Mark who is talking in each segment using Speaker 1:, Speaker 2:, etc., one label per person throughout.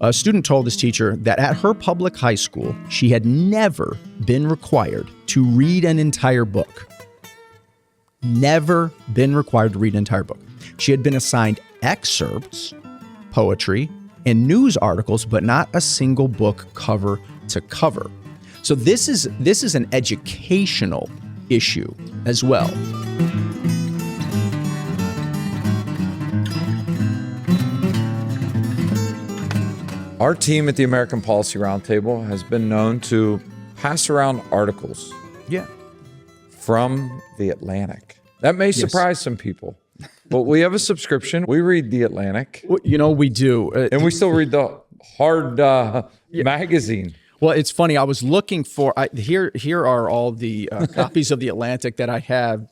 Speaker 1: A student told his teacher that at her public high school, she had never been required to read an entire book. Never been required to read an entire book. She had been assigned excerpts, poetry, and news articles, but not a single book cover to cover. So this is an educational issue as well.
Speaker 2: Our team at the American Policy Roundtable has been known to pass around articles from The Atlantic. That may surprise some people, but we have a subscription. We read The Atlantic.
Speaker 1: Well, you know, we do.
Speaker 2: And we still read the hard magazine.
Speaker 1: Well, it's funny. I was looking for, here are all the copies of The Atlantic that I have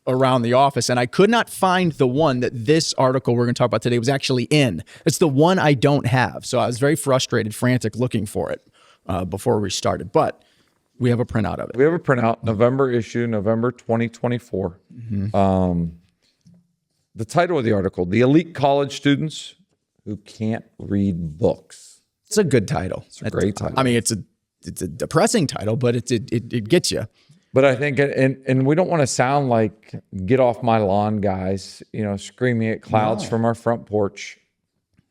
Speaker 1: around the office, and I could not find the one that this article we're going to talk about today was actually in. It's the one I don't have. So I was very frustrated, frantic, looking for it before we started. But we have a printout of it.
Speaker 2: We have a printout, November issue, November 2024. The title of the article, The Elite College Students Who Can't Read Books.
Speaker 1: It's a good title.
Speaker 2: It's a great title.
Speaker 1: I mean, it's a depressing title, but it gets you.
Speaker 2: But I think, and we don't want to sound like get off my lawn guys, you know, screaming at clouds from our front porch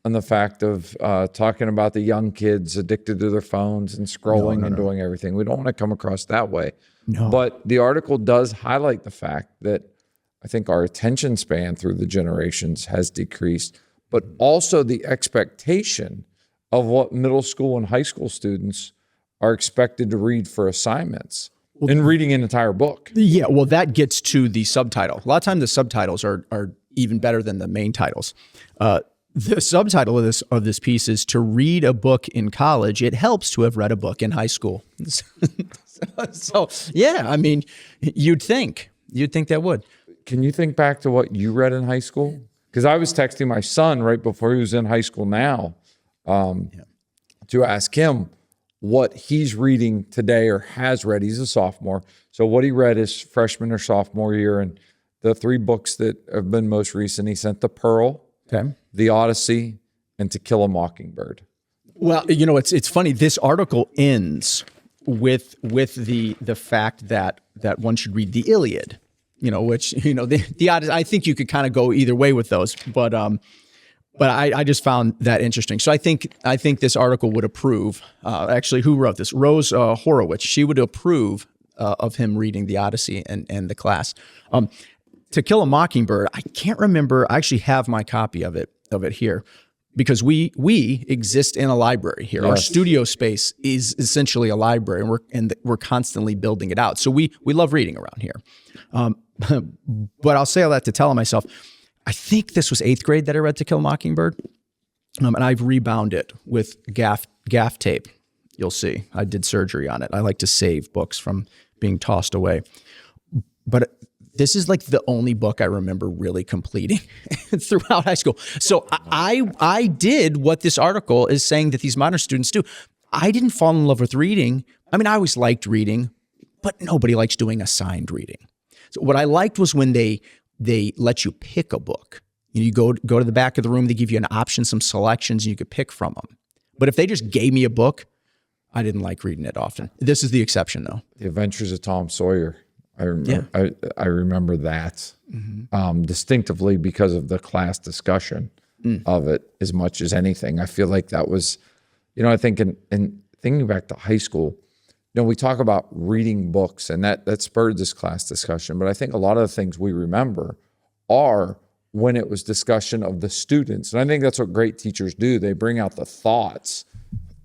Speaker 2: on the fact of talking about the young kids addicted to their phones and scrolling and doing everything. We don't want to come across that way.
Speaker 1: No.
Speaker 2: But the article does highlight the fact that I think our attention span through the generations has decreased, but also the expectation of what middle school and high school students are expected to read for assignments. And reading an entire book.
Speaker 1: Yeah, well, that gets to the subtitle. A lot of times the subtitles are even better than the main titles. The subtitle of this piece is to read a book in college. It helps to have read a book in high school. So yeah, I mean, you'd think that would.
Speaker 2: Can you think back to what you read in high school? Because I was texting my son right before he was in high school now to ask him what he's reading today or has read. He's a sophomore. So what he read his freshman or sophomore year, and the three books that have been most recent, he sent The Pearl, The Odyssey, and To Kill a Mockingbird. Well,
Speaker 1: you know, it's funny. This article ends with the fact that one should read the Iliad, you know, which, you know, the Odyssey, I think you could kind of go either way with those, but I just found that interesting. So I think this article would approve. Actually, who wrote this? Rose Horowitch. She would approve of him reading the Odyssey and the class. To Kill a Mockingbird, I can't remember. I actually have my copy of it here because we exist in a library here. Yes. Our studio space is essentially a library, and we're constantly building it out. So we love reading around here. But I'll say all that to tell myself, I think this was 8th grade that I read To Kill a Mockingbird, and I've rebound it with gaff tape. You'll see. I did surgery on it. I like to save books from being tossed away. But this is like the only book I remember really completing throughout high school. So I did what this article is saying that these modern students do. I didn't fall in love with reading. I mean, I always liked reading, but nobody likes doing assigned reading. So what I liked was when they let you pick a book. You go to the back of the room, they give you an option, some selections, and you could pick from them. But if they just gave me a book, I didn't like reading it often. This is the exception, though.
Speaker 2: The Adventures of Tom Sawyer. I remember that distinctively because of the class discussion of it as much as anything. I feel like that was, you know, I think in thinking back to high school, you know, we talk about reading books, and that spurred this class discussion. But I think a lot of the things we remember are when it was discussion of the students. And I think that's what great teachers do. They bring out the thoughts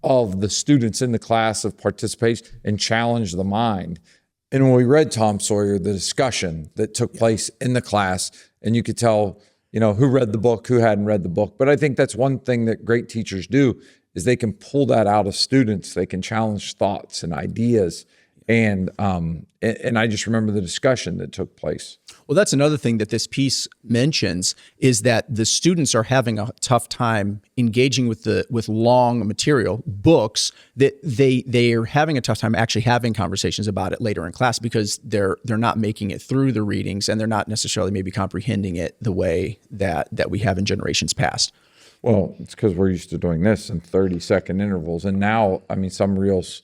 Speaker 2: of the students in the class of participation and challenge the mind. And when we read Tom Sawyer, the discussion that took place in the class, and you could tell, you know, who read the book, who hadn't read the book. But I think that's one thing that great teachers do is they can pull that out of students. They can challenge thoughts and ideas. And I just remember the discussion that took place.
Speaker 1: Well, that's another thing that this piece mentions is that the students are having a tough time engaging with long material, books, that they are having a tough time actually having conversations about it later in class because they're not making it through the readings, and they're not necessarily maybe comprehending it the way that we have in generations past.
Speaker 2: Well, it's because we're used to doing this in 30-second intervals. And now, I mean, some reels,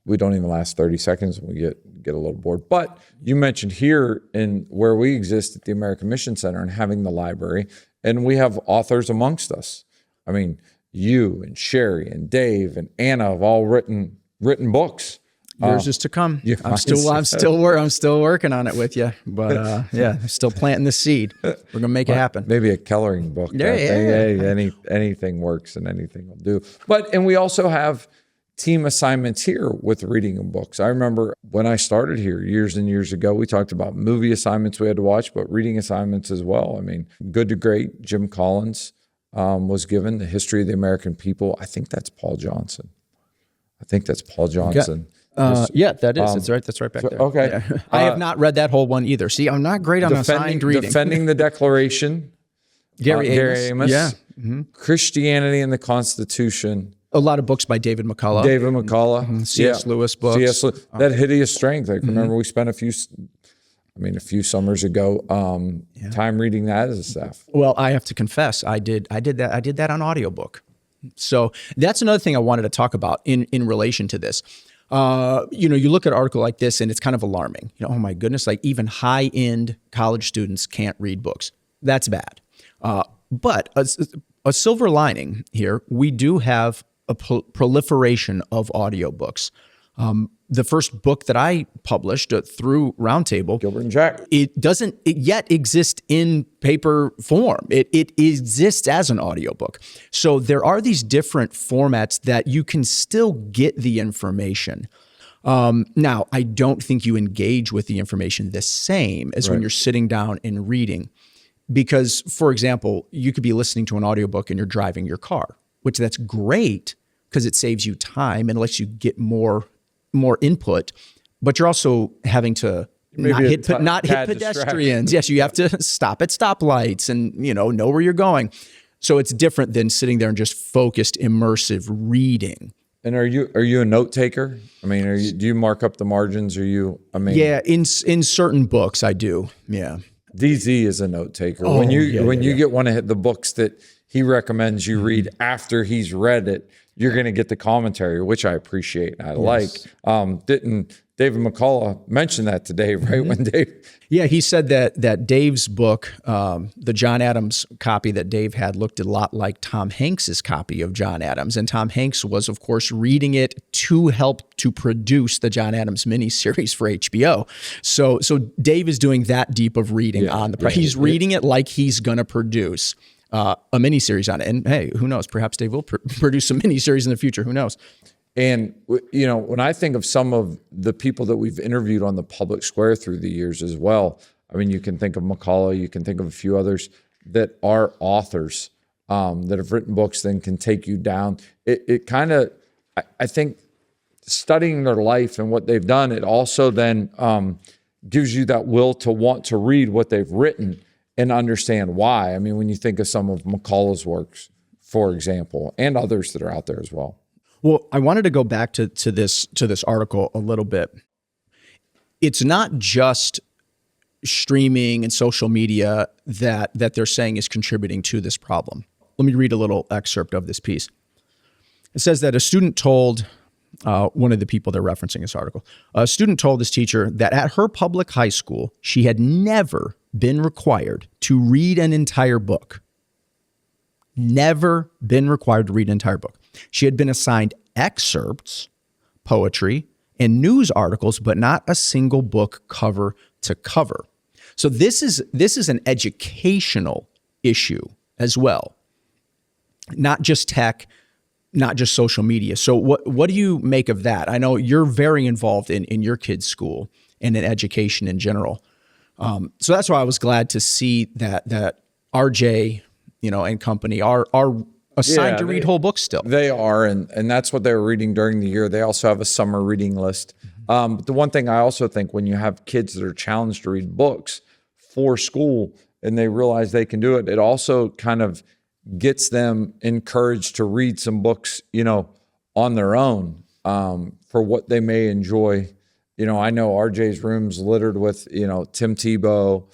Speaker 2: we don't even last 30 seconds and we get a little bored. But you mentioned here in where we exist at the American Mission Center and having the library, and we have authors amongst us. I mean, you and Sherry and Dave and Anna have all written books.
Speaker 1: Yours is to come. I'm still working on it with you, but I'm still planting the seed. We're gonna make it happen.
Speaker 2: Maybe a coloring book. Anything works and anything will do. And we also have team assignments here with reading and books. I remember when I started here years and years ago, we talked about movie assignments we had to watch, but reading assignments as well. I mean, Good to Great, Jim Collins was given the history of the American people. I think that's Paul Johnson.
Speaker 1: That is. That's right back there.
Speaker 2: Okay.
Speaker 1: Yeah. I have not read that whole one either. See, I'm not great on assigned reading.
Speaker 2: Defending the Declaration.
Speaker 1: Gary Amos. Yeah.
Speaker 2: Mm-hmm. Christianity and the Constitution.
Speaker 1: A lot of books by David McCullough.
Speaker 2: Mm-hmm.
Speaker 1: C.S. Lewis books.
Speaker 2: C.S. Lewis. That Hideous Strength. I remember we spent a few summers ago time reading that as a staff.
Speaker 1: Well, I have to confess, I did that on audiobook. So that's another thing I wanted to talk about in relation to this. You look at an article like this and it's kind of alarming. Oh my goodness, like even high-end college students can't read books. That's bad. But a silver lining here, we do have a proliferation of audiobooks. The first book that I published through Roundtable,
Speaker 2: Gilbert and Jack,
Speaker 1: it doesn't yet exist in paper form. It exists as an audiobook. So there are these different formats that you can still get the information. Now, I don't think you engage with the information the same as when you're sitting down and reading. Because, for example, you could be listening to an audiobook and you're driving your car, which that's great because it saves you time and lets you get more input, but you're also having to not hit pedestrians. Yes, you have to stop at stoplights and know where you're going. So it's different than sitting there and just focused, immersive reading.
Speaker 2: And are you a note taker? I mean, do you mark up the margins?
Speaker 1: Yeah, in certain books I do. Yeah.
Speaker 2: DZ is a note taker. When you get one of the books that he recommends you read after he's read it, you're going to get the commentary, which I appreciate. I like. Didn't David McCullough mention that today, right? When Dave...
Speaker 1: Yeah, he said that Dave's book, the John Adams copy that Dave had, looked a lot like Tom Hanks's copy of John Adams. And Tom Hanks was, of course, reading it to help to produce the John Adams miniseries for HBO. So Dave is doing that deep of reading on the... He's reading it like he's going to produce a miniseries on it. And hey, who knows? Perhaps Dave will produce some miniseries in the future. Who knows?
Speaker 2: And, when I think of some of the people that we've interviewed on the public square through the years as well, I mean, you can think of McCullough, you can think of a few others that are authors that have written books that can take you down. It kind of, I think, studying their life and what they've done, it also then gives you that will to want to read what they've written and understand why. I mean, when you think of some of McCullough's works, for example, and others that are out there as well.
Speaker 1: Well, I wanted to go back to this article a little bit. It's not just streaming and social media that they're saying is contributing to this problem. Let me read a little excerpt of this piece. It says that a student told one of the people they're referencing this article, a student told this teacher that at her public high school, she had never been required to read an entire book. Never been required to read an entire book. She had been assigned excerpts, poetry, and news articles, but not a single book cover to cover. So this is an educational issue as well. Not just tech, not just social media. So what do you make of that? I know you're very involved in your kids' school and in education in general. So that's why I was glad to see that RJ, and company are assigned to read whole books still.
Speaker 2: They are, and that's what they were reading during the year. They also have a summer reading list. But the one thing I also think, when you have kids that are challenged to read books for school and they realize they can do it, it also kind of gets them encouraged to read some books, on their own for what they may enjoy. I know RJ's room's littered with, Tim Tebow,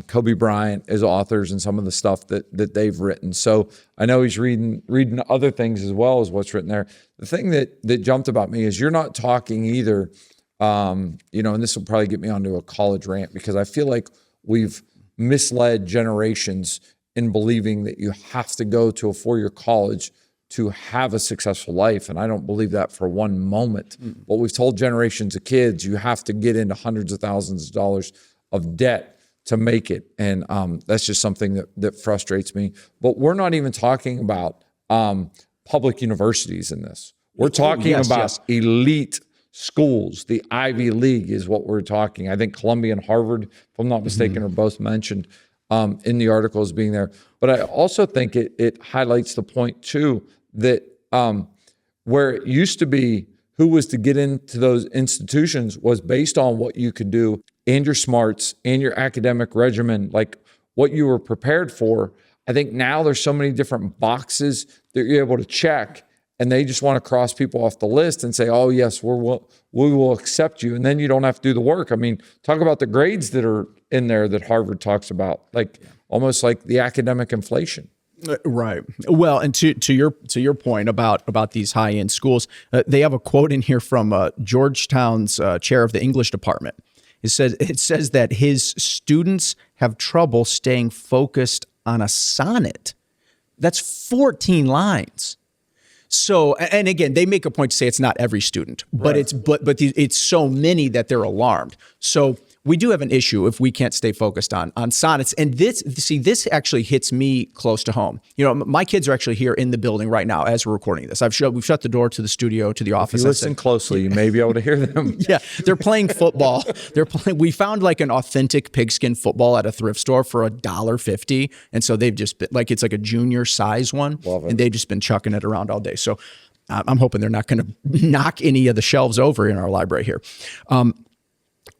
Speaker 2: Kobe Bryant as authors and some of the stuff that they've written. So I know he's reading other things as well as what's written there. The thing that jumped about me is you're not talking either, and this will probably get me onto a college rant, because I feel like we've misled generations in believing that you have to go to a 4-year college to have a successful life. And I don't believe that for one moment. But we've told generations of kids, you have to get into hundreds of thousands of dollars of debt to make it. And that's just something that frustrates me. But we're not even talking about public universities in this. We're talking about elite schools. The Ivy League is what we're talking. I think Columbia and Harvard, if I'm not mistaken, are both mentioned in the article as being there. But I also think it highlights the point too, that where it used to be who was to get into those institutions was based on what you could do and your smarts and your academic regimen, like what you were prepared for. I think now there's so many different boxes that you're able to check, and they just want to cross people off the list and say, oh yes, we will accept you. And then you don't have to do the work. I mean, talk about the grades that are in there that Harvard talks about, like almost like the academic inflation.
Speaker 1: Right. Well, and to your point about these high-end schools, they have a quote in here from Georgetown's chair of the English department. It says that his students have trouble staying focused on a sonnet. That's 14 lines. So, and again, they make a point to say it's not every student, but it's so many that they're alarmed. So we do have an issue if we can't stay focused on sonnets. And this actually hits me close to home. My kids are actually here in the building right now as we're recording this. We've shut the door to the studio, to the office.
Speaker 2: If you listen closely, you may be able to hear them.
Speaker 1: Yeah, they're playing football. We found like an authentic pigskin football at a thrift store for $1.50. And so they've just been it's like a junior size one.
Speaker 2: Love it.
Speaker 1: And they've just been chucking it around all day. So I'm hoping they're not going to knock any of the shelves over in our library here.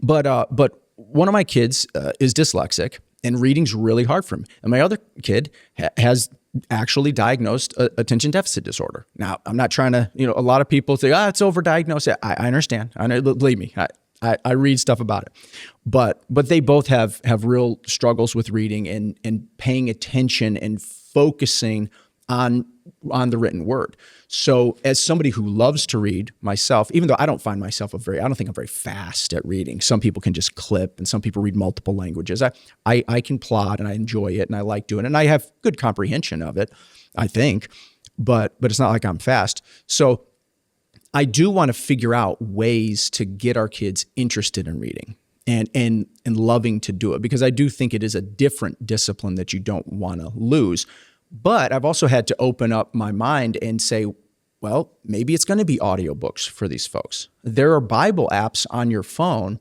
Speaker 1: But one of my kids is dyslexic, and reading's really hard for him. And my other kid has actually diagnosed attention deficit disorder. Now, I'm not trying to, a lot of people say, it's overdiagnosed. I understand. I know, believe me, I read stuff about it. But they both have real struggles with reading and paying attention and focusing on the written word. So as somebody who loves to read myself, even though I don't find myself I don't think I'm very fast at reading. Some people can just clip, and some people read multiple languages. I can plod, and I enjoy it, and I like doing it, and I have good comprehension of it, I think, but it's not like I'm fast. So I do want to figure out ways to get our kids interested in reading and loving to do it, because I do think it is a different discipline that you don't want to lose. But I've also had to open up my mind and say, well, maybe it's going to be audiobooks for these folks. There are Bible apps on your phone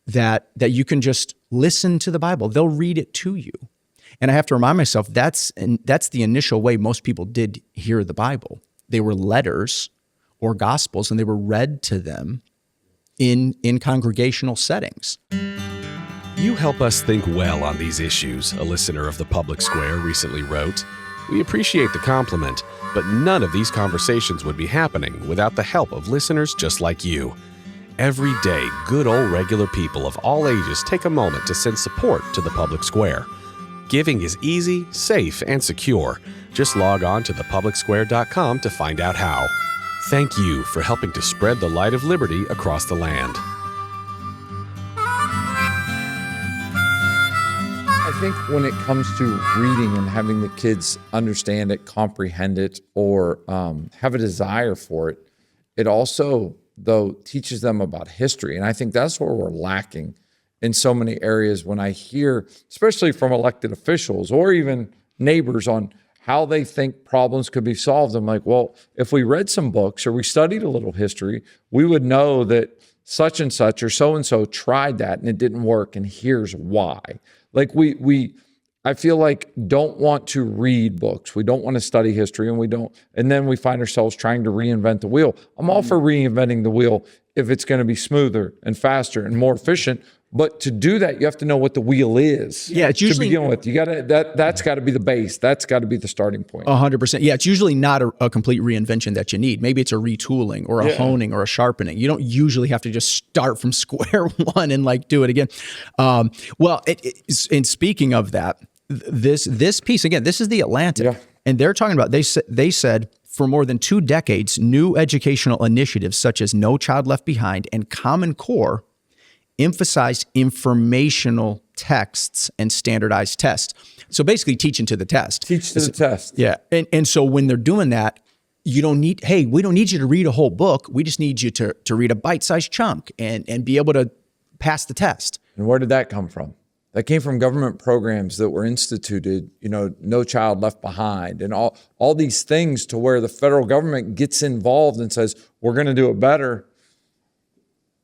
Speaker 1: that you can just listen to the Bible. They'll read it to you. And I have to remind myself, that's the initial way most people did hear the Bible. They were letters or gospels, and they were read to them in congregational settings.
Speaker 3: You help us think well on these issues, a listener of the Public Square recently wrote. We appreciate the compliment, but none of these conversations would be happening without the help of listeners just like you. Every day, good old regular people of all ages take a moment to send support to the Public Square. Giving is easy, safe, and secure. Just log on to thepublicsquare.com to find out how. Thank you for helping to spread the light of liberty across the land.
Speaker 2: I think when it comes to reading and having the kids understand it, comprehend it, or have a desire for it, it also, though, teaches them about history. And I think that's where we're lacking in so many areas when I hear, especially from elected officials or even neighbors, on how they think problems could be solved. I'm like, well, if we read some books or we studied a little history, we would know that such and such or so-and-so tried that and it didn't work, and here's why. Like I feel like don't want to read books. We don't want to study history, and then we find ourselves trying to reinvent the wheel. I'm all for reinventing the wheel if it's going to be smoother and faster and more efficient, But to do that, you have to know what the wheel is.
Speaker 1: Yeah, it's usually,
Speaker 2: to begin with. You that's got to be the base. That's got to be the starting point.
Speaker 1: 100%. Yeah, it's usually not a complete reinvention that you need. Maybe it's a retooling or a honing or a sharpening. You don't usually have to just start from square one and like do it again. Well, and speaking of that, this piece again, this is the Atlantic, and they're talking about. They said for more than 2 decades, new educational initiatives such as No Child Left Behind and Common Core emphasized informational texts and standardized tests. So basically teaching to the test.
Speaker 2: Teach to the test.
Speaker 1: Yeah. And so when they're doing that, we don't need you to read a whole book. We just need you to read a bite-sized chunk and be able to pass the test.
Speaker 2: And where did that come from? That came from government programs that were instituted, No Child Left Behind, and all these things to where the federal government gets involved and says, we're going to do it better.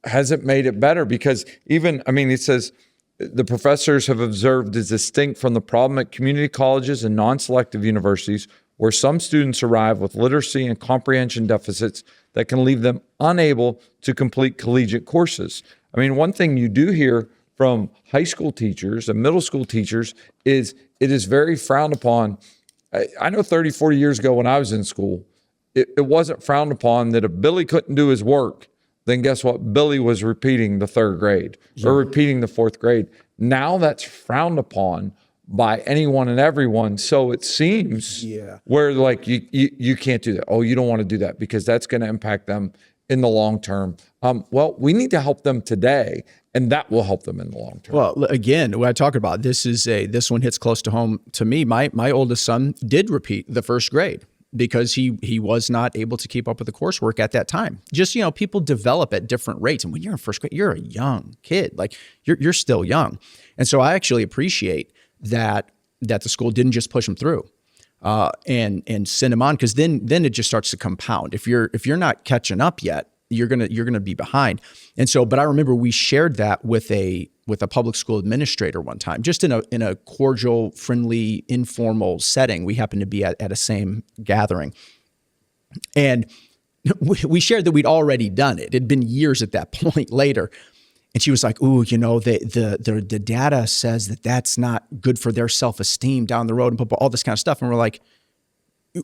Speaker 2: Hasn't made it better because it says the professors have observed as distinct from the problem at community colleges and non-selective universities where some students arrive with literacy and comprehension deficits that can leave them unable to complete collegiate courses. One thing you do hear from high school teachers and middle school teachers is it is very frowned upon. I know 30, 40 years ago when I was in school, it wasn't frowned upon that if Billy couldn't do his work, then guess what? Billy was repeating the 3rd grade or repeating the 4th grade. Now that's frowned upon by anyone and everyone. So it seems where like you can't do that. Oh, you don't want to do that because that's going to impact them in the long term. Well, we need to help them today, and that will help them in the long term.
Speaker 1: Well, again, what I talk about, this one hits close to home to me. My oldest son did repeat the 1st grade because he was not able to keep up with the coursework at that time. Just, people develop at different rates. And when you're in 1st grade, you're a young kid. Like you're still young. And so I actually appreciate that the school didn't just push him through and send him on, because then it just starts to compound. If you're not catching up yet, you're gonna be behind. And so, but I remember we shared that with a public school administrator one time, just in a cordial, friendly, informal setting. We happened to be at a same gathering, and we shared that we'd already done it. It'd been years at that point later. And she was like, ooh, the data says that that's not good for their self-esteem down the road and all this kind of stuff. And we're like,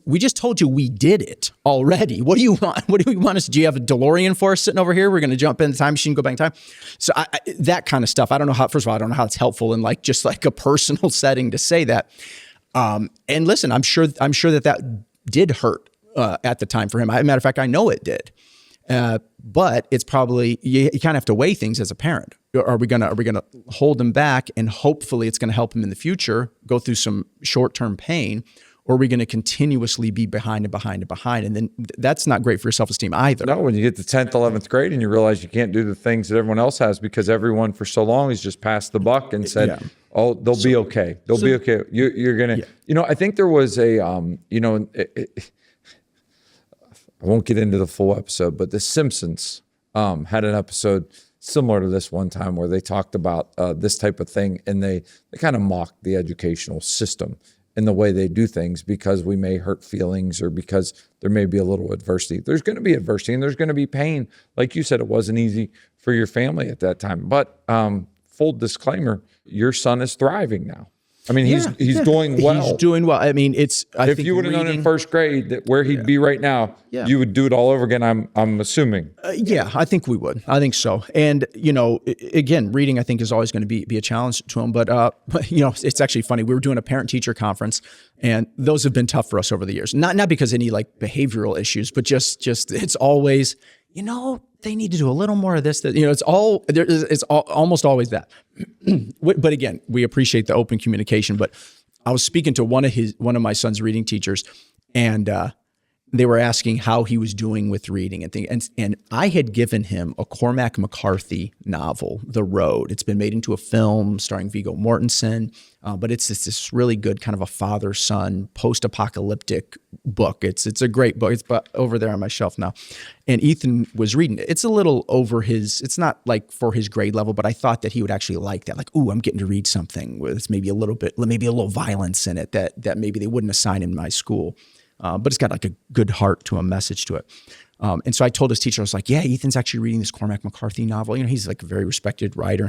Speaker 1: we just told you we did it already. What do you want? What do you want us? Do you have a DeLorean for us sitting over here? We're going to jump in the time machine, go back in time. So that kind of stuff. I don't know how, first of all, I don't know how it's helpful in just a personal setting to say that. And listen, I'm sure that did hurt at the time for him. As a matter of fact, I know it did. But it's probably, you kind of have to weigh things as a parent. Are we gonna hold him back and hopefully it's going to help him in the future go through some short-term pain? Or are we going to continuously be behind? And then that's not great for your self-esteem either.
Speaker 2: No, when you get to 10th, 11th grade and you realize you can't do the things that everyone else has because everyone for so long has just passed the buck and said, oh, they'll be okay. They'll be okay. You're going to, I think there was a, I won't get into the full episode, but The Simpsons had an episode similar to this one time where they talked about this type of thing, and they kind of mocked the educational system in the way they do things because we may hurt feelings or because there may be a little adversity. There's going to be adversity and there's going to be pain. Like you said, it wasn't easy for your family at that time. But full disclaimer, your son is thriving now. He's doing well.
Speaker 1: He's doing well.
Speaker 2: If you would have known in 1st grade that where he'd be right now, you would do it all over again, I'm assuming.
Speaker 1: I think we would. I think so. And, again, reading I think is always going to be a challenge to him. But it's actually funny. We were doing a parent-teacher conference, and those have been tough for us over the years. Not because of any behavioral issues, but just it's always, they need to do a little more of this. It's almost always that. But again, we appreciate the open communication. But I was speaking to one of my son's reading teachers, and they were asking how he was doing with reading and things. And I had given him a Cormac McCarthy novel, The Road. It's been made into a film starring Viggo Mortensen, but it's this really good kind of a father-son post-apocalyptic book. It's a great book. It's over there on my shelf now. And Ethan was reading it. It's a little over it's not for his grade level, but I thought that he would actually like that. Ooh, I'm getting to read something with maybe a little violence in it that maybe they wouldn't assign in my school. But it's got a good heart to a message to it. And so I told his teacher, I was like, yeah, Ethan's actually reading this Cormac McCarthy novel. He's like a very respected writer.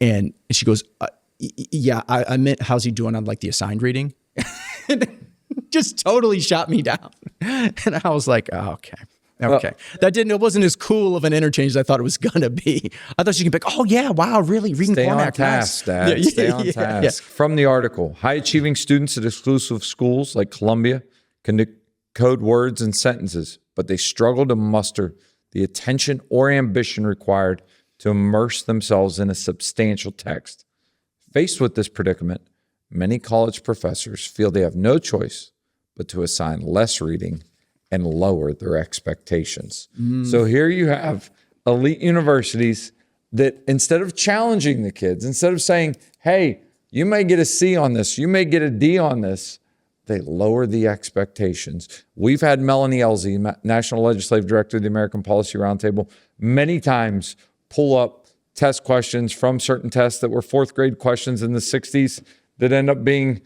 Speaker 1: And she goes, yeah, I meant, how's he doing on like the assigned reading? Just totally shot me down. And I was like, oh, okay. Okay. It wasn't as cool of an interchange as I thought it was going to be. I thought she could be like, oh yeah, wow, really? Reading
Speaker 2: Stay
Speaker 1: Cormac.
Speaker 2: on task, Dad. Stay on task. From the article, high-achieving students at exclusive schools like Columbia can decode words and sentences, but they struggle to muster the attention or ambition required to immerse themselves in a substantial text. Faced with this predicament, many college professors feel they have no choice but to assign less reading and lower their expectations. So here you have elite universities that instead of challenging the kids, instead of saying, hey, you may get a C on this, you may get a D on this, they lower the expectations. We've had Melanie Elsie, National Legislative Director of the American Policy Roundtable, many times pull up test questions from certain tests that were fourth grade questions in the 60s that end up being,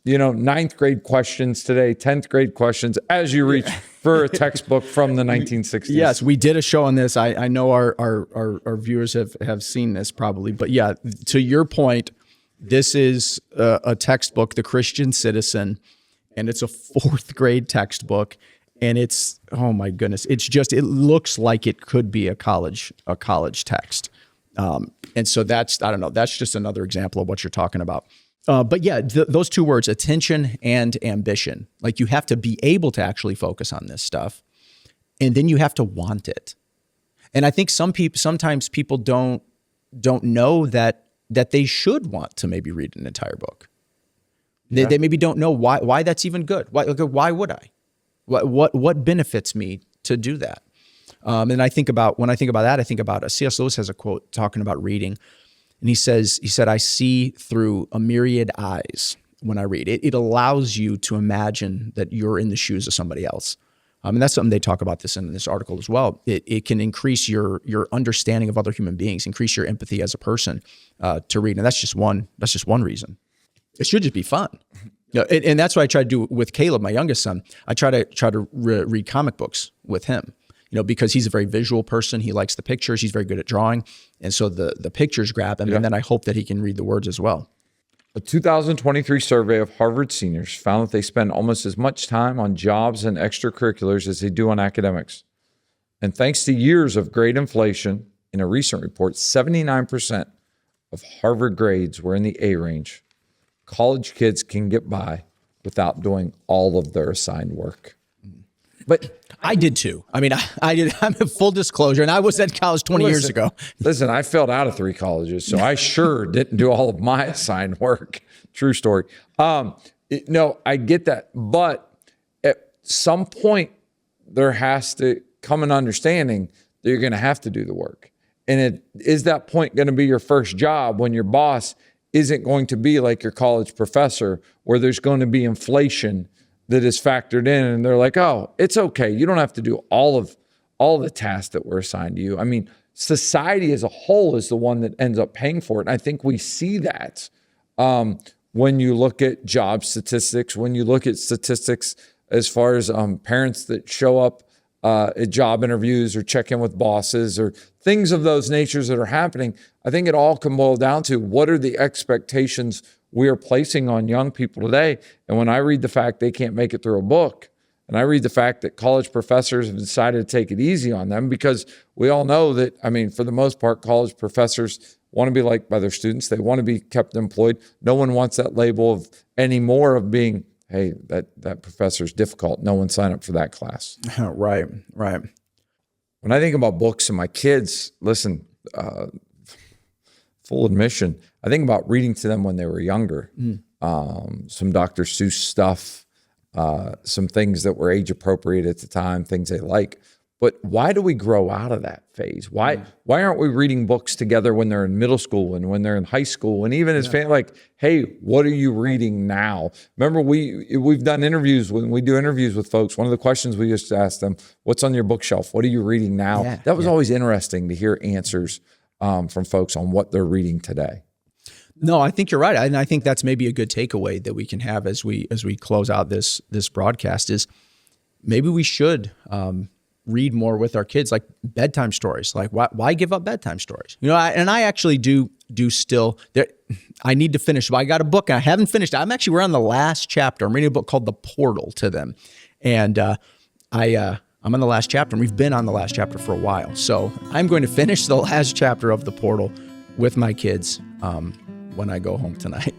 Speaker 2: ninth grade questions today, 10th grade questions as you reach for a textbook from the 1960s.
Speaker 1: Yes, we did a show on this. I know our viewers have seen this probably, but yeah, to your point, this is a textbook, The Christian Citizen, and it's a fourth grade textbook, and it's, oh my goodness, it looks like it could be a college text. And so that's just another example of what you're talking about. But yeah, those two words, attention and ambition, like you have to be able to actually focus on this stuff, and then you have to want it. And I think sometimes people don't know that they should want to maybe read an entire book. They maybe don't know why that's even good. Why would I? What benefits me to do that? And when I think about that, I think about C.S. Lewis has a quote talking about reading. And he said, I see through a myriad eyes when I read. It allows you to imagine that you're in the shoes of somebody else. And that's something they talk about this in this article as well. It can increase your understanding of other human beings, increase your empathy as a person to read. And that's just one reason. It should just be fun. And that's what I try to do with Caleb, my youngest son. I try to read comic books with him. Because he's a very visual person. He likes the pictures. He's very good at drawing. And so the pictures grab him. And then I hope that he can read the words as well.
Speaker 2: A 2023 survey of Harvard seniors found that they spend almost as much time on jobs and extracurriculars as they do on academics. And thanks to years of grade inflation, in a recent report, 79% of Harvard grades were in the A range. College kids can get by without doing all of their assigned work. But
Speaker 1: I did too. I mean, I did. I'm a full disclosure, and I was at college 20 years ago.
Speaker 2: Listen, I failed out of 3 colleges, so I sure didn't do all of my assigned work. True story. No, I get that. But at some point, there has to come an understanding that you're going to have to do the work. And is that point going to be your first job when your boss isn't going to be like your college professor, where there's going to be inflation that is factored in, and they're like, oh, it's okay. You don't have to do all the tasks that were assigned to you. I mean, society as a whole is the one that ends up paying for it. And I think we see that when you look at job statistics, when you look at statistics as far as parents that show up at job interviews or check in with bosses or things of those natures that are happening. I think it all can boil down to what are the expectations we are placing on young people today. And when I read the fact they can't make it through a book, and I read the fact that college professors have decided to take it easy on them, because we all know that, I mean, for the most part, college professors want to be liked by their students. They want to be kept employed. No one wants that label of anymore of being, hey, that professor's difficult. No one signed up for that class.
Speaker 1: Right.
Speaker 2: When I think about books and my kids, listen, full admission, I think about reading to them when they were younger. Some Dr. Seuss stuff, some things that were age appropriate at the time, things they like. But why do we grow out of that phase? Why aren't we reading books together when they're in middle school and when they're in high school? And even as like, hey, what are you reading now? Remember, we've done interviews. When we do interviews with folks, one of the questions we used to ask them, what's on your bookshelf? What are you reading now? That was always interesting to hear answers from folks on what they're reading today.
Speaker 1: No, I think you're right. And I think that's maybe a good takeaway that we can have as we close out this broadcast is maybe we should read more with our kids, like bedtime stories. Like why give up bedtime stories? I actually do still there. I need to finish. I got a book and I haven't finished. We're on the last chapter. I'm reading a book called The Portal to them. And I'm on the last chapter, and we've been on the last chapter for a while. So I'm going to finish the last chapter of The Portal with my kids when I go home tonight.